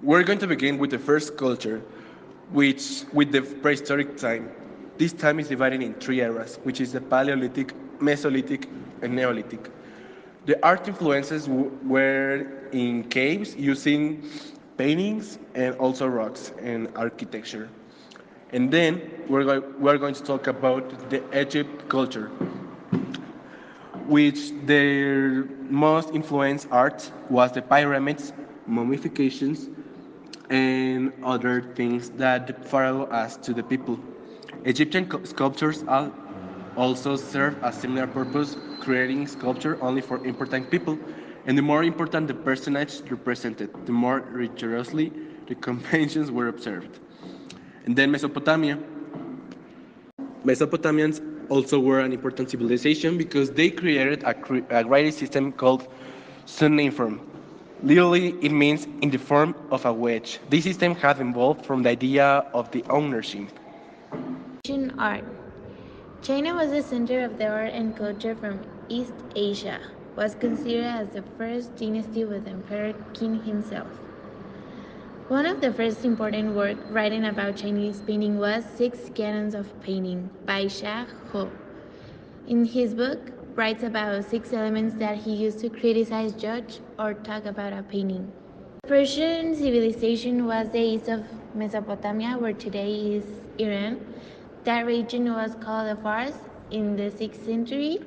We're going to begin with the first culture, which with the prehistoric time. This time is divided in three eras, which is the Paleolithic, Mesolithic, and Neolithic. The art influences were in caves using paintings and also rocks and architecture. And then we're going to talk about the Egypt culture, which their most influenced art was the pyramids, mummifications, and other things that the pharaoh asked to the people. Egyptian sculptures also serve a similar purpose, creating sculpture only for important people. And the more important the personage represented, the more rigorously the conventions were observed. And then Mesopotamia. Mesopotamians also were an important civilization because they created a writing system called cuneiform. Literally, it means in the form of a wedge. This system had evolved from the idea of the ownership. Asian art. China was the center of the art and culture from East Asia, was considered as the first dynasty with Emperor Qin himself. One of the first important work writing about Chinese painting was Six Canons of Painting by Xia Ho. In his book, writes about six elements that he used to criticize, judge, or talk about a painting. Persian civilization was the east of Mesopotamia, where today is Iran. That region was called the Fars in the 6th century.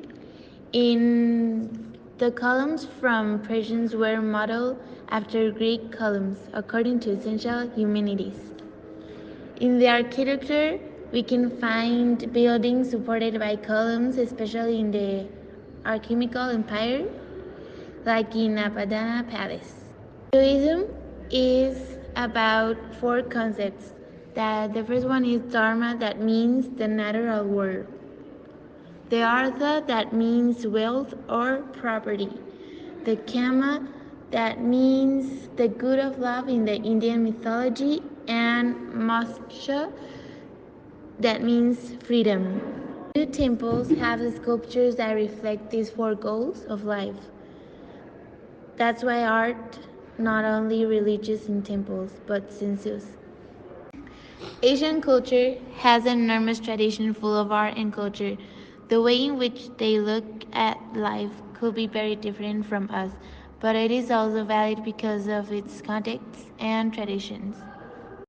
In the columns from Persians were modeled after Greek columns, according to Essential Humanities. In the architecture, we can find buildings supported by columns, especially in the Achaemenid Empire, like in Apadana Palace. Hinduism is about four concepts. That the first one is Dharma, that means the natural world. The Artha, that means wealth or property. The Kama, that means the good of love in the Indian mythology. And Moksha, that means freedom. Two temples have sculptures that reflect these four goals of life. That's why art not only religious in temples but sensuous. Asian culture has an enormous tradition full of art and culture. The way in which they look at life could be very different from us, but it is also valid because of its context and traditions.